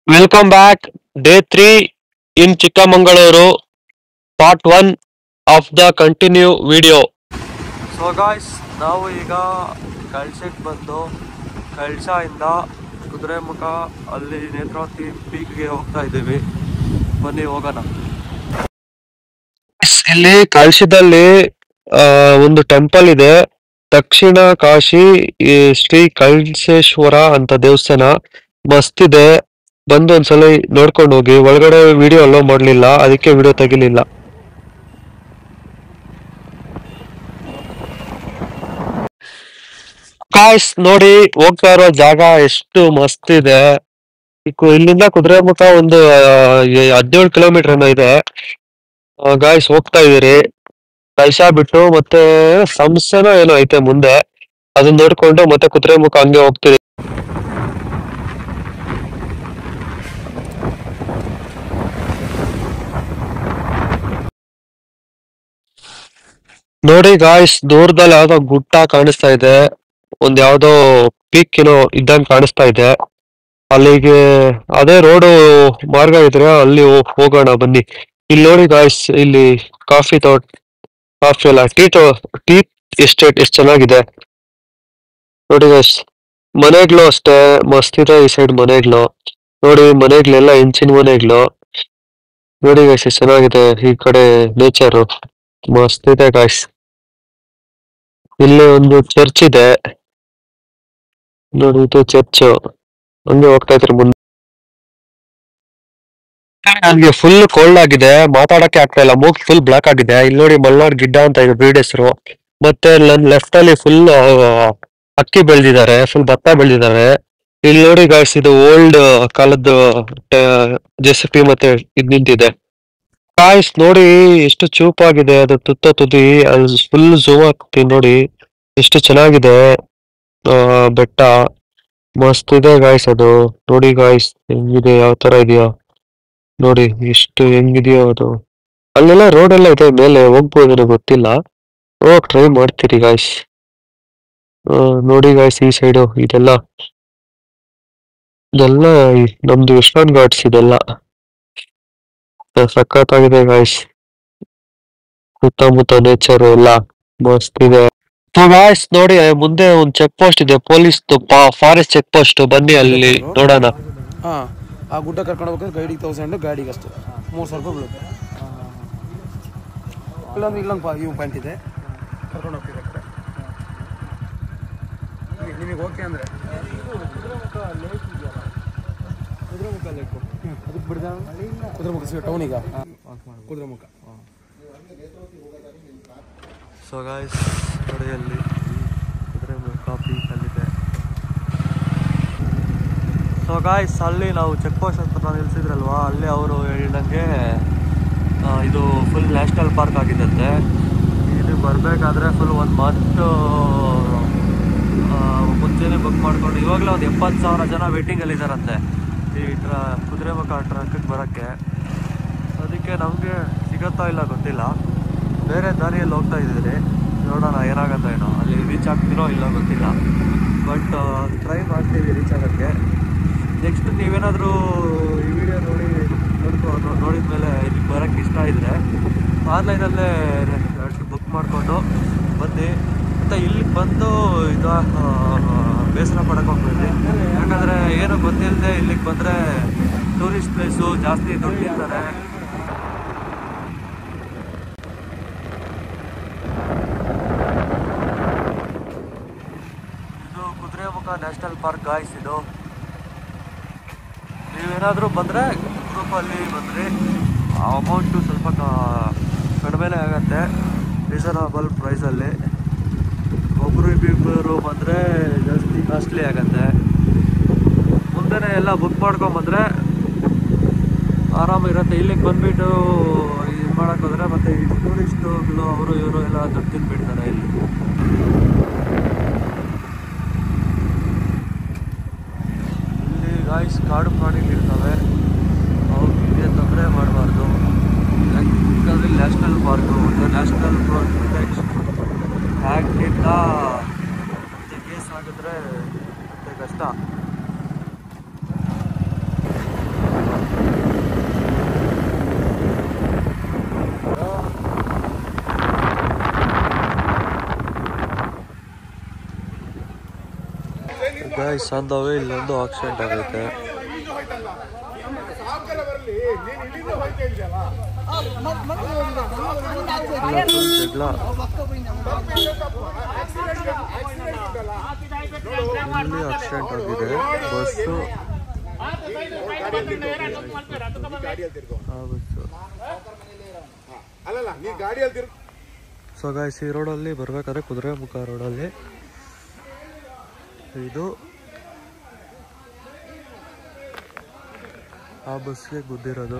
Welcome back. Day 3 in Chikkamangaluru, part 1 of the continue video. So guys ನಾವು ಈಗ ಕಳ್ಸಕ್ಕೆ ಬಂದು ಕಳ್ಸದಿಂದ ಕುದುರೆಮುಖ ಅಲ್ಲಿ ನೇತ್ರಾವತಿ ಪೀಕ್ಗೆ ಹೋಗ್ತಾ ಇದ್ದೀವಿ. ಬನ್ನಿ ಹೋಗೋಣ. ಇಲ್ಲಿ ಕಳ್ಸದಲ್ಲಿ ಒಂದು ಟೆಂಪಲ್ ಇದೆ. ದಕ್ಷಿಣ ಕಾಶಿ ಶ್ರೀ ಕಳ್ಸೇಶ್ವರ ಅಂತ ದೇವಸ್ಥಾನ ಮಸ್ತ್ ಇದೆ. ಬಂದು ಒಂದ್ಸಲ ನೋಡ್ಕೊಂಡು ಹೋಗಿ. ಒಳಗಡೆ ವಿಡಿಯೋ ಅಲೋ ಮಾಡ್ಲಿಲ್ಲ, ಅದಕ್ಕೆ ವಿಡಿಯೋ ತೆಗಿಲಿಲ್ಲ. ಕಾಯ್ಸ್ ನೋಡಿ, ಹೋಗ್ತಾ ಇರೋ ಜಾಗ ಎಷ್ಟು ಮಸ್ತ್ ಇದೆ. ಇಲ್ಲಿಂದ ಕುದುರೆಮುಖ ಒಂದು 17 ಕಿಲೋಮೀಟರ್ ಏನೋ ಇದೆ. ಗಾಯ್ಸ್ ಹೋಗ್ತಾ ಇದೀರಿ. ಕಳ್ಸ ಬಿಟ್ಟು ಮತ್ತೆ ಸಂಸನ ಏನೋ ಐತೆ ಮುಂದೆ, ಅದನ್ನ ನೋಡ್ಕೊಂಡು ಮತ್ತೆ ಕುದುರೆಮುಖ ಹಂಗೆ ಹೋಗ್ತೀರಿ. ನೋಡಿ ಗಾಯ್ಸ್, ದೂರದಲ್ಲಿ ಯಾವ್ದೋ ಗುಡ್ಡ ಕಾಣಿಸ್ತಾ ಇದೆ. ಒಂದ್ ಯಾವ್ದೋ ಪೀಕ್ ಏನೋ ಇದ್ದಂಗ್ ಕಾಣಿಸ್ತಾ ಇದೆ. ಅಲ್ಲಿಗೆ ಅದೇ ರೋಡು ಮಾರ್ಗ ಇದ್ರೆ ಅಲ್ಲಿ ಹೋಗೋಣ ಬನ್ನಿ. ಇಲ್ಲಿ ನೋಡಿ ಗಾಯ್ಸ್, ಇಲ್ಲಿ ಕಾಫಿ ಕಾಫಿ ಅಲ್ಲ, ಟೀ ಎಸ್ಟೇಟ್ ಎಷ್ಟು ಚೆನ್ನಾಗಿದೆ ನೋಡಿ ಗಾಯ್ಸ್. ಮನೆಗಳು ಅಷ್ಟೇ ಮಸ್ತ್ ಇದೆ ಈ ಸೈಡ್ ಮನೆಗಳು. ನೋಡಿ ಮನೆಗಳೆಲ್ಲ ಹೆಂಚಿನ ಮನೆಗಳು ನೋಡಿ ಗಾಯ್ಸ್, ಎಷ್ಟು ಚೆನ್ನಾಗಿದೆ. ಈ ಕಡೆ ನೇಚರು ಮಸ್ತ್ ಇದೆ ಗಾಯ್ಸ್. ಇಲ್ಲಿ ಒಂದು ಚರ್ಚ್ ಇದೆ ನೋಡಿ, ಇದು ಚರ್ಚ್. ಹಂಗೆ ಹೋಗ್ತಾ ಇದ್ರೆ ಮುಂದೆ. ನನ್ಗೆ ಫುಲ್ ಕೋಲ್ಡ್ ಆಗಿದೆ, ಮಾತಾಡಕ್ಕೆ ಆಗ್ತಾ ಇಲ್ಲ. ಮೂಗ್ ಫುಲ್ ಬ್ಲಾಕ್ ಆಗಿದೆ. ಇಲ್ಲಿ ನೋಡಿ ಮಲ್ನಾಡ್ ಗಿಡ್ಡ ಅಂತ ಇದೆ ಬ್ರೀಡ್ ಹೆಸರು. ಮತ್ತೆ ನನ್ ಲೆಫ್ಟ್ ಅಲ್ಲಿ ಫುಲ್ ಅಕ್ಕಿ ಬೆಳೆದಿದ್ದಾರೆ, ಫುಲ್ ಭತ್ತ ಬೆಳೆದಿದ್ದಾರೆ. ಇಲ್ಲಿ ನೋಡಿ ಗಾಯ್ಸ್, ಇದು ಓಲ್ಡ್ ಕಾಲದ್ದು ಜೆಸಿಪಿ ಮತ್ತೆ ಇದ್ ನಿಂತಿದೆ. ಗಾಯ್ಸ್ ನೋಡಿ ಎಷ್ಟು ಚೂಪಾಗಿದೆ ಅದು ತುದಿ. ಅದು ಫುಲ್ ಝೂಮ್ ಆಗ್ತೀನಿ ನೋಡಿ, ಎಷ್ಟು ಚೆನ್ನಾಗಿದೆ. ಬೆಟ್ಟ ಮಸ್ತ್ ಇದೆ ಗಾಯ್ಸ್. ಅದು ನೋಡಿ ಗಾಯ್ಸ್ ಹೆಂಗಿದೆ, ಯಾವ ತರ ಇದೆಯೋ ನೋಡಿ, ಎಷ್ಟು ಹೆಂಗಿದೆಯೋ ಅದು. ಅಲ್ಲೆಲ್ಲ ರೋಡ್ ಎಲ್ಲ ಇದೆ, ಮೇಲೆ ಹೋಗ್ಬೋದು ಗೊತ್ತಿಲ್ಲ. ಹೋಗಕ್ ಟ್ರೈ ಮಾಡ್ತೀರಿ ಗಾಯ್ಸ್. ನೋಡಿ ಗಾಯ್ಸ್, ಈ ಸೈಡು ಇದೆಲ್ಲ ನಮ್ದು ವೆಸ್ಟರ್ನ್ ಘಾಟ್ಸ್ ಇದೆಲ್ಲ. ಸಖತ್ತಾಗಿದೆ ಗಾಯ್ಸ್. ಸುತ್ತಮುತ್ತ ನೇಚರ್ ಎಲ್ಲ ಮಸ್ತ್ ಇದೆ. ಗಾಯ್ಸ್ ನೋಡಿ, ಮುಂದೆ ಒಂದು ಚೆಕ್ ಪೋಸ್ಟ್ ಇದೆ, ಪೊಲೀಸ್ ಫಾರೆಸ್ಟ್ ಚೆಕ್ ಪೋಸ್ಟ್. ಬನ್ನಿ ಅಲ್ಲಿ ನೋಡೋಣ. ಆ ಗುಡ್ಡ ಕರ್ಕೊಂಡು ಹೋಗ್ಬೇಕು. ಗೈಡಿಗೆ 1000, ಗಾಡಿಗೆ ಅಷ್ಟು 3000 ರೂಪಾಯಿ ಬೀಳುತ್ತೆ. ಇಲ್ಲೊಂದು ಇವು ಪಾಯಿಂಟ್ ಇದೆ, ಕರ್ಕೊಂಡು ಹೋಗ್ತೀವಿ. ನಿಮಗೆ ಓಕೆ ಅಂದರೆ ಕುದುರೆಮುಖ ಲೇಕು, ಅದಕ್ಕೆ ಬಿಡ್ದ ಕುದುರೆಮುಖ ಟೌನಿಗ ಕುದುರೆಮುಖ. ಸೊ ಗಾಯ್ಸ್ ನೋಡಿ, ಅಲ್ಲಿ ಕುದುರೆಮುಖ ಪೀಕ್ ಅಲ್ಲಿದೆ. ಸೊ ಗಾಯ್ಸ್, ಅಲ್ಲಿ ನಾವು ಚೆಕ್ ಪೋಸ್ಟ್ ಹತ್ರ ನಿಲ್ಸಿದ್ರಲ್ವಾ, ಅಲ್ಲಿ ಅವರು ಹೇಳಿದಂಗೆ ಇದು ಫುಲ್ ನ್ಯಾಷನಲ್ ಪಾರ್ಕ್ ಆಗಿದ್ದಂತೆ. ಇದು ಬರಬೇಕಾದ್ರೆ ಫುಲ್ 1 ಮಂತ್ ಮುಂಚೆನೇ ಬುಕ್ ಮಾಡ್ಕೊಂಡು, ಇವಾಗಲೇ ಒಂದು 70,000 ಜನ ವೇಟಿಂಗಲ್ಲಿ ಇದ್ದಾರಂತೆ ಈ ಕುದುರೆಮುಖ ಟ್ರಕ್ಕಿಗೆ ಬರೋಕ್ಕೆ. ಅದಕ್ಕೆ ನಮಗೆ ಸಿಗುತ್ತೋ ಇಲ್ಲ ಗೊತ್ತಿಲ್ಲ, ಬೇರೆ ದಾರಿಯಲ್ಲಿ ಹೋಗ್ತಾ ಇದ್ದೀರಿ. ನೋಡೋಣ ಏನಾಗತ್ತೋ ಏನೋ, ಅಲ್ಲಿ ರೀಚ್ ಆಗ್ತೀರೋ ಇಲ್ಲ ಗೊತ್ತಿಲ್ಲ, ಬಟ್ ಟ್ರೈ ಮಾಡ್ತೀವಿ ರೀಚ್ ಆಗೋಕ್ಕೆ. ನೆಕ್ಸ್ಟ್ ನೀವೇನಾದರೂ ಈ ವಿಡಿಯೋ ನೋಡಿದ ಮೇಲೆ ಇಲ್ಲಿ ಬರೋಕ್ಕೆ ಇಷ್ಟ ಇದ್ದರೆ ಆನ್ಲೈನಲ್ಲೇ ಬುಕ್ ಮಾಡಿಕೊಂಡು ಬನ್ನಿ. ಮತ್ತು ಇಲ್ಲಿಗೆ ಬಂದು ಬೇಸರ ಪಡಕ್ಕೆ ಹೋಗ್ಬೇಡಿ, ಯಾಕಂದರೆ ಏನು ಗೊತ್ತಿಲ್ಲದೆ ಇಲ್ಲಿಗೆ ಬಂದರೆ ಟೂರಿಸ್ಟ್ ಪ್ಲೇಸು ಜಾಸ್ತಿ ದುಡ್ಡು ಇರ್ತಾರೆ. ಇದು ಕುದುರೆಮುಖ ನ್ಯಾಷನಲ್ ಪಾರ್ಕ್ ಗಾಯ್ಸ್. ಇದು ನೀವೇನಾದರೂ ಬಂದರೆ ಗ್ರೂಪಲ್ಲಿ ಬಂದರೆ ಅಮೌಂಟು ಸ್ವಲ್ಪ ಕಡಿಮೆನೇ ಆಗುತ್ತೆ, ರೀಸನಬಲ್ ಪ್ರೈಸಲ್ಲಿ. ಒಬ್ಬರು ಬಂದರೆ ಜಾಸ್ತಿ ಕಾಸ್ಟ್ಲಿ ಆಗುತ್ತೆ. ಮುಂದೆನೇ ಎಲ್ಲ ಬುಕ್ ಮಾಡ್ಕೊಂಬಂದರೆ ಆರಾಮಿರುತ್ತೆ. ಇಲ್ಲಿಗೆ ಬಂದುಬಿಟ್ಟು ಇದು ಮಾಡೋಕ್ಕೋದ್ರೆ ಮತ್ತು ಈ ಟೂರಿಸ್ಟುಗಳು ಅವರು ಇವರು ಎಲ್ಲ ದುಡ್ಡು ತಿಂದುಬಿಡ್ತಾರೆ. ಇಲ್ಲಿ ಗಾಯ್ಸ್ ಕಾಡು ಪ್ರಾಣಿಗಳಿರ್ತವೆ, ಅವಕ್ಕೆ ತೊಂದರೆ ಮಾಡಬಾರ್ದು. ಯಾಕಂದರೆ ನ್ಯಾಷನಲ್ ಪಾರ್ಕು ಮತ್ತು ನ್ಯಾಷನಲ್ ಪ್ರೊಟೆಕ್ಷನ್ ಆ್ಯಕ್ಟಿಂದ ಕೇಸ್ ಆಗಿದ್ರೆ ಮತ್ತೆ ಕಷ್ಟ. ಗಾಯ್ಸ್ ಆನ್ ದ ವೇ ಇಲ್ಲೊಂದು ಆಕ್ಸಿಡೆಂಟ್ ಆಗೈತೆ. ಇಲ್ಲಿ ಆಕ್ಸಿಡೆಂಟ್ ಆಗಿದೆ. ಬಸ್ಸು ಸೊ ಗಾಯ್ಸ್ ಈ ರೋಡಲ್ಲಿ ಬರ್ಬೇಕಾದ್ರೆ ಕುದುರೆಮುಖ ರೋಡಲ್ಲಿ ಇದು ಆ ಬಸ್ಗೆ ಗುದ್ದಿರೋದು.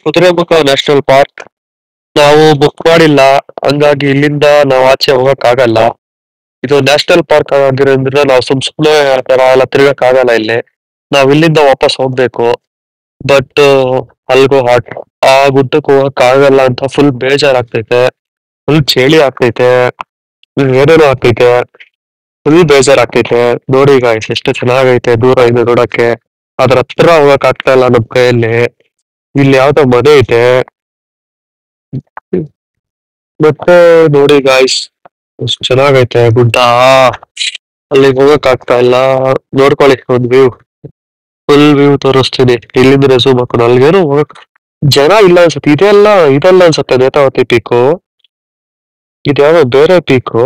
ಕುದುರೆಮುಖ ನ್ಯಾಷನಲ್ ಪಾರ್ಕ್ ನಾವು ಬುಕ್ ಮಾಡಿಲ್ಲ, ಹಂಗಾಗಿ ಇಲ್ಲಿಂದ ನಾವು ಆಚೆ ಹೋಗಕ್ ಆಗಲ್ಲ. ಇದು ನ್ಯಾಷನಲ್ ಪಾರ್ಕ್ ಆಗಿರೋದ್ರಿಂದ ನಾವು ಸುಮ್ನೆ ಆ ತರ ಎಲ್ಲ ತಿರ್ಗಕ್ ಆಗಲ್ಲ. ಇಲ್ಲಿ ನಾವ್ ಇಲ್ಲಿಂದ ವಾಪಸ್ ಹೋಗ್ಬೇಕು. ಬಟ್ ಅಲ್ಗೋ ಹಾಟ್ ಆ ಗುಡ್ಡಕ್ಕೆ ಹೋಗಕ್ ಆಗಲ್ಲ ಅಂತ ಫುಲ್ ಬೇಜಾರಾಗ್ತೈತೆ. ಫುಲ್ ಚಳಿ ಆಗ್ತೈತೆ, ಏನೇನೋ ಆಗ್ತೈತೆ, ಫುಲ್ ಬೇಜಾರಾಗ್ತೈತೆ. ನೋಡಿ ಗಾಯ್ಸ್ ಎಷ್ಟು ಚೆನ್ನಾಗೈತೆ ದೂರ ಇದೆ ನೋಡಕ್ಕೆ. ಅದ್ರ ಹತ್ರ ಹೋಗಕ್ ಆಗ್ತಾ ಇಲ್ಲ ನಮ್ ಕೈಯಲ್ಲಿ. ಇಲ್ಲಿ ಯಾವ್ದೋ ಮನೆ ಐತೆ. ಮತ್ತೆ ನೋಡಿ ಗಾಯ್ಸ್ ಎಷ್ಟು ಚೆನ್ನಾಗೈತೆ ಗುಡ್ಡ. ಅಲ್ಲಿಗೆ ಹೋಗಕ್ ಆಗ್ತಾ ಇಲ್ಲ. ನೋಡ್ಕೊಳ್ಳಿ ಒಂದ್ ವ್ಯೂ, ಫುಲ್ ವ್ಯೂ ತೋರಿಸ್ತೀನಿ. ಇಲ್ಲಿಂದ ಝೂಮ್ ಹಾಕೊಂಡು ಅಲ್ಲಿಗೇನು ಹೋಗಕ್ ಜನ ಇಲ್ಲ ಅನ್ಸುತ್ತೆ. ಇದೆಲ್ಲ ಅನ್ಸುತ್ತೆ ನೇತ್ರಾವತಿ ಪೀಕು. ಇದ್ಯಾವ ಬೇರೆ ಪೀಕು,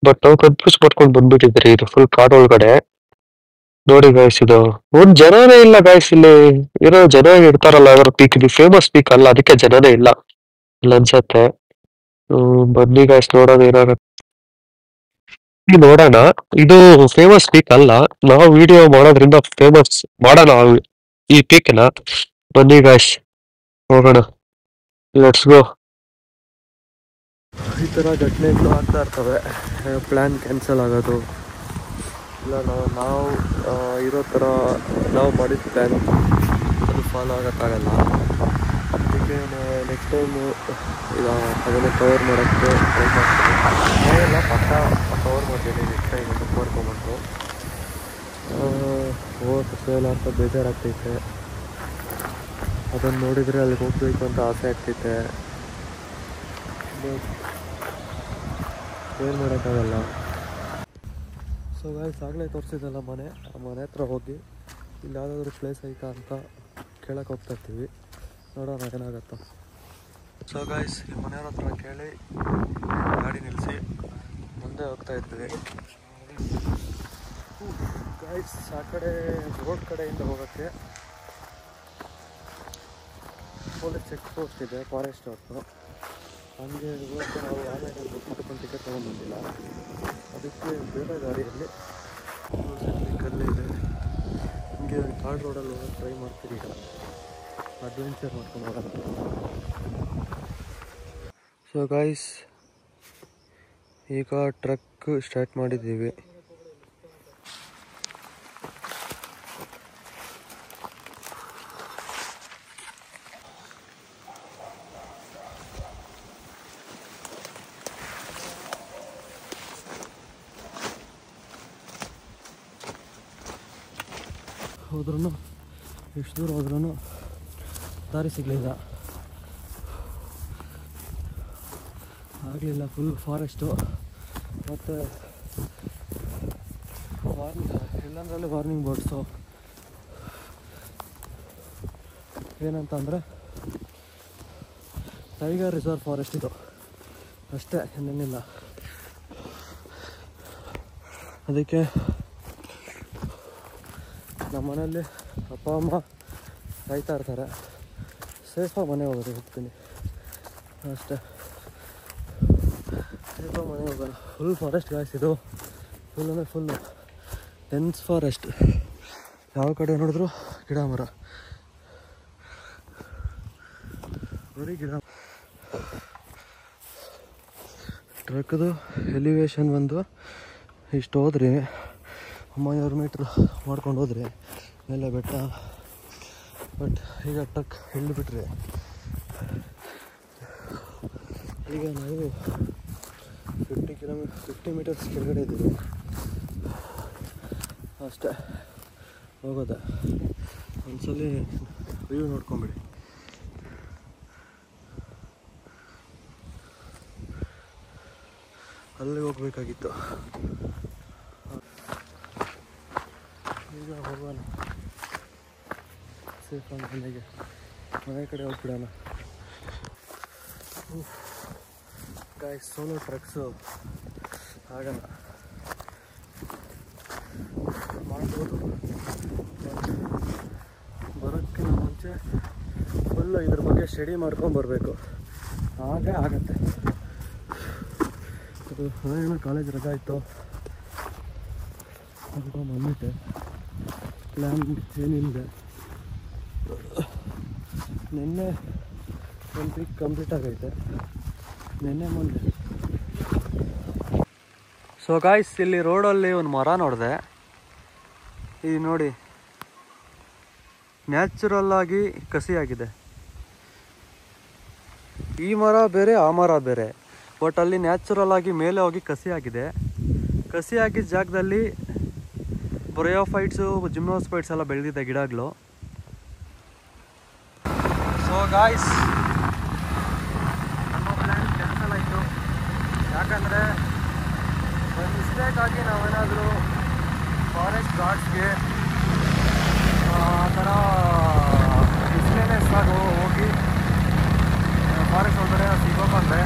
ಬಟ್ ನಾವು ಕನ್ಫ್ಯೂಸ್ ಮಾಡ್ಕೊಂಡು ಬಂದ್ಬಿಟ್ಟಿದ್ರಿ. ಇದು ಫುಲ್ ಕಾಡ್ ಒಳಗಡೆ. ನೋಡಿ ಗಾಯ್ಸ್ ಇದು ಒಂದ್ ಜನನೇ ಇಲ್ಲ ಗಾಯ್ಸ್. ಇಲ್ಲಿ ಏನೋ ಜನ ಇರ್ತಾರಲ್ಲ ಅದ್ರ ಪೀಕ್. ಇದು ಫೇಮಸ್ ಪೀಕ್ ಅಲ್ಲ, ಅದಕ್ಕೆ ಜನನೇ ಇಲ್ಲ ಇಲ್ಲ ಅನ್ಸತ್ತೆ. ಬನ್ನಿ ಗಾಯ್ಸ್ ನೋಡೋಣ ಏನಾಗತ್ತೆ. ನೋಡೋಣ. ಇದು ಫೇಮಸ್ ಪೀಕ್ ಅಲ್ಲ, ನಾವು ವಿಡಿಯೋ ಮಾಡೋದ್ರಿಂದ ಫೇಮಸ್ ಮಾಡೋಣ ಈ ಪೀಕ್ ನ. ಬನ್ನಿ ಗಾಯ್ಸ್ ಹೋಗೋಣ, ಲೆಟ್ಸ್ ಗೋ. ಈ ತರ ಘಟನೆಗಳು ಆಗ್ತಾ ಇರ್ತವೆ. ಪ್ಲಾನ್ ಕ್ಯಾನ್ಸಲ್ ಆಗೋದು, ಇಲ್ಲ ನಾವು ಇರೋ ಥರ ನಾವು ಮಾಡಿದ ಪ್ಲ್ಯಾನ್ ಅದು ಫಾಲೋ ಆಗೋಕ್ಕಾಗಲ್ಲ. ಅದಕ್ಕೆ ನೆಕ್ಸ್ಟ್ ಟೈಮು ಈಗ ಅದನ್ನು ಕವರ್ ಮಾಡೋಕ್ಕೆ ಟ್ರೈ ಮಾಡ್ತೀನಿ. ನಾವೆಲ್ಲ ಪಕ್ಕ ಕವರ್ ಮಾಡ್ತೀನಿ ನೆಕ್ಸ್ಟ್ ಟೈಮ್ ಬುಕ್ ಮಾಡ್ಕೊಂಬಂದು. ಹೋಗೋಕ್ಕೆ ಎಲ್ಲ ಅಂತ ಬೇಜಾರಾಗ್ತೈತೆ. ಅದನ್ನು ನೋಡಿದರೆ ಅಲ್ಲಿಗೆ ಹೋಗ್ಬೇಕು ಅಂತ ಆಸೆ ಆಗ್ತೈತೆ. ಏನು ಮಾಡೋಕ್ಕಾಗಲ್ಲ. ಸೊ ಗಾಯ್ಸ್ ಆಗಲೇ ತೋರಿಸಿದ್ದಲ್ಲ ಮನೆ, ಆ ಮನೆ ಹತ್ರ ಹೋಗಿ ಇಲ್ಲಿ ಯಾವುದಾದ್ರೂ ಪ್ಲೇಸ್ ಐತಾ ಅಂತ ಕೇಳಕ್ಕೆ ಹೋಗ್ತಾ ಇರ್ತೀವಿ. ನೋಡೋಣ ಏನಾಗತ್ತ. ಸೊ ಗಾಯ್ಸ್ ಈ ಮನೆಯವ್ರ ಹತ್ರ ಕೇಳಿ ಗಾಡಿ ನಿಲ್ಲಿಸಿ ಮುಂದೆ ಹೋಗ್ತಾ ಇರ್ತೀವಿ. ಗಾಯ್ಸ್ ಆ ಕಡೆ ರೋಡ್ ಕಡೆಯಿಂದ ಹೋಗೋಕ್ಕೆ ಪೊಲೀಸ್ ಚೆಕ್ ಪೋಸ್ಟ್ ಇದೆ, ಫಾರೆಸ್ಟ್ ಅವ್ರದ್ದು. ಹಂಗೆ ಹೋಗೋಕ್ಕೆ ನಾವು ಆನ್ಲೈನಲ್ಲಿ ಬುಕ್ ಮಾಡ್ಕೊಂಡು ಟಿಕೆಟ್ ತೊಗೊಂಡ್ಬಂದಿಲ್ಲ. ಅದಕ್ಕೆ ಬೇರೆ ಗಾಡಿಯಲ್ಲಿ ಕಲ್ಲು ಇದೆ. ಹಿಂಗೆ ಕಾಡ್ ರೋಡಲ್ಲಿ ಹೋಗೋಕ್ಕೆ ಟ್ರೈ ಮಾಡ್ತೀವಿ. ಈಗ ಅಡ್ವೆಂಚರ್ ಮಾಡ್ಕೊಂಡು ಹೋಗೋಣ. ಸೊ ಗಾಯ್ಸ್ ಈಗ ಟ್ರಕ್ ಸ್ಟಾರ್ಟ್ ಮಾಡಿದ್ದೀವಿ. ಹೋದ್ರೂ ಎಷ್ಟು ದೂರ ಹೋದ್ರೂ ದಾರಿ ಸಿಗಲಿಲ್ಲ, ಆಗಲಿಲ್ಲ. ಫುಲ್ ಫಾರೆಸ್ಟು ಮತ್ತು ಎಲ್ಲಂದ್ರಲ್ಲಿ ವಾರ್ನಿಂಗ್ ಬೋರ್ಡ್ಸು. ಏನಂತ ಅಂದರೆ ಟೈಗರ್ ರಿಸರ್ವ್ ಫಾರೆಸ್ಟ್ ಇದು ಅಷ್ಟೇ, ಇನ್ನೇನಿಲ್ಲ. ಅದಕ್ಕೆ ನಮ್ಮ ಮನೆಯಲ್ಲಿ ಅಪ್ಪ ಅಮ್ಮ ಕಾಯ್ತಾ ಇರ್ತಾರೆ. ಸೇಫಾಗಿ ಮನೆ ಹೋಗ್ತೀನಿ ಅಷ್ಟೇ, ಸೇಫಾಗಿ ಮನೆ ಹೋಗೋಣ. ಫುಲ್ ಫಾರೆಸ್ಟ್ ಗಾಯ್ಸ್ ಇದು. ಫುಲ್ ಅಂದರೆ ಫುಲ್ಲು ಡೆನ್ಸ್ ಫಾರೆಸ್ಟ್. ಯಾವ ಕಡೆ ನೋಡಿದ್ರು ಗಿಡ ಮರ, ಬರೀ ಗಿಡ. ಟ್ರಕ್ದು ಎಲಿವೇಶನ್ ಬಂದು ಇಷ್ಟು ಹೋದ್ರಿ 900 ಮೀಟ್ರ್ ಮಾಡ್ಕೊಂಡು ಹೋದ್ರಿ ಮೇಲೆ ಬೆಟ್ಟ. ಬಟ್ ಈಗ ಟ್ರಕ್ ಇಳಿದ್ಬಿಟ್ರಿ. ಈಗ ನಾವು 50 ಮೀಟರ್ಸ್ ಕೆಳಗಡೆ ಇದ್ದೀವಿ ಅಷ್ಟೇ. ಹೋಗೋದೆ ಒಂದ್ಸಲಿ ವ್ಯೂ ನೋಡ್ಕೊಂಬಿಡಿ. ಅಲ್ಲಿ ಹೋಗ್ಬೇಕಾಗಿತ್ತು. ಈಗ ಹೋಗೋಣ ಸೇಫ್ ಆಗಿ ಮನೆಗೆ, ಮನೆ ಕಡೆ ಹೋಗ್ಬಿಡೋಣ. ಗಾಯ್ಸ್ ಸೋಲೋ ಟ್ರಕ್ಸು ಆಗಲ್ಲ, ಮಾಡ್ಬೋದು. ಬರೋಕ್ಕಿಂತ ಮುಂಚೆ ಫುಲ್ಲು ಇದ್ರ ಬಗ್ಗೆ ಸ್ಟಡಿ ಮಾಡ್ಕೊಂಬರ್ಬೇಕು, ಹಾಗೆ ಆಗತ್ತೆ. ಅದು ಏನೋ ಕಾಲೇಜ್ ರಜಾ ಇತ್ತು ಬಂದ್ಬಿಟ್ಟೆ, ಪ್ಲ್ಯಾನ್ ಏನಿದೆ. ನಿನ್ನೆ ಒಂದು ವೀಕ್ ಕಂಪ್ಲೀಟ್ ಆಗೈತೆ, ನಿನ್ನೆ ಮೊನ್ನೆ. ಸೊ ಗಾಯ್ಸ್ ಇಲ್ಲಿ ರೋಡಲ್ಲಿ ಒಂದು ಮರ ನೋಡಿದೆ, ಇದು ನೋಡಿ ನ್ಯಾಚುರಲ್ ಆಗಿ ಕಸಿಯಾಗಿದೆ. ಈ ಮರ ಬೇರೆ ಆ ಮರ ಬೇರೆ, ಬಟ್ ಅಲ್ಲಿ ನ್ಯಾಚುರಲ್ ಆಗಿ ಮೇಲೆ ಹೋಗಿ ಕಸಿಯಾಗಿದೆ. ಕಸಿಯಾಗಿದ್ದ ಜಾಗದಲ್ಲಿ ಬ್ರಯೋಫೈಟ್ಸು ಜಿಮ್ನೋಸ್ಪೈಟ್ಸ್ ಎಲ್ಲ ಬೆಳೆದಿದೆ ಗಿಡಗಳು. ಸೊ ಗಾಯ್ಸ್ ನಮ್ಮ ಪ್ಲ್ಯಾನ್ ಕ್ಯಾನ್ಸಲ್ ಆಯಿತು. ಯಾಕಂದರೆ ಬೈ ಮಿಸ್ಟೇಕಾಗಿ ನಾವೇನಾದರೂ ಫಾರೆಸ್ಟ್ ಗಾರ್ಡ್ಸ್ಗೆ ಆ ಥರ ಮಿಸ್ಲೇನಿಯಸ್ ಆಗಿ ಹೋಗಿ ಫಾರೆಸ್ಟ್ ಒಳಗಡೆ ಸಿಗೋಕಂದ್ರೆ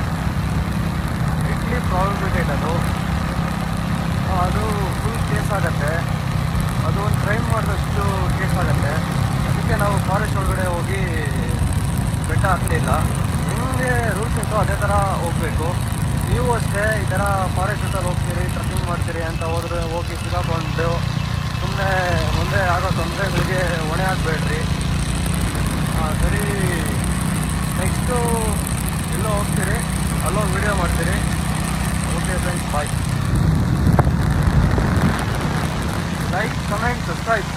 ಇಟ್ಲಿ ಪ್ರಾಬ್ಲಮೇಟಿಕ್ ಅದು ಫುಲ್ ಕೇಸ್ ಆಗುತ್ತೆ, ಅದು ಒಂದು ಕ್ರೈಮ್ ಮಾಡಿದಷ್ಟು ಕೇಸ್ ಆಗುತ್ತೆ. ಅದಕ್ಕೆ ನಾವು ಫಾರೆಸ್ಟ್ ಒಳಗಡೆ ಹೋಗಿ ಬೆಟ್ಟ ಹತ್ತಲಿಲ್ಲ. ನಿಮಗೆ ರೂಲ್ಸ್ ಇತ್ತು ಅದೇ ಥರ ಹೋಗಬೇಕು. ನೀವು ಅಷ್ಟೇ ಈ ಥರ ಫಾರೆಸ್ಟ್ ಜೊತೆ ಹೋಗ್ತೀರಿ, ಟ್ರಕ್ಕಿಂಗ್ ಮಾಡ್ತೀರಿ ಅಂತ ಹೋಗಿ ಸಿಗಾಕೊಂಡು ಸುಮ್ಮನೆ ಮುಂದೆ ಆಗೋ ತೊಂದರೆಗಳಿಗೆ ಹೊಣೆ ಆಗಬೇಡ್ರಿ. ಸರಿ, ನೆಕ್ಸ್ಟು ಎಲ್ಲೋ ಹೋಗ್ತೀರಿ, ಅಲ್ಲೋಗಿ ವೀಡಿಯೋ ಮಾಡ್ತೀರಿ. Okay friends, bye. Like, comment, subscribe.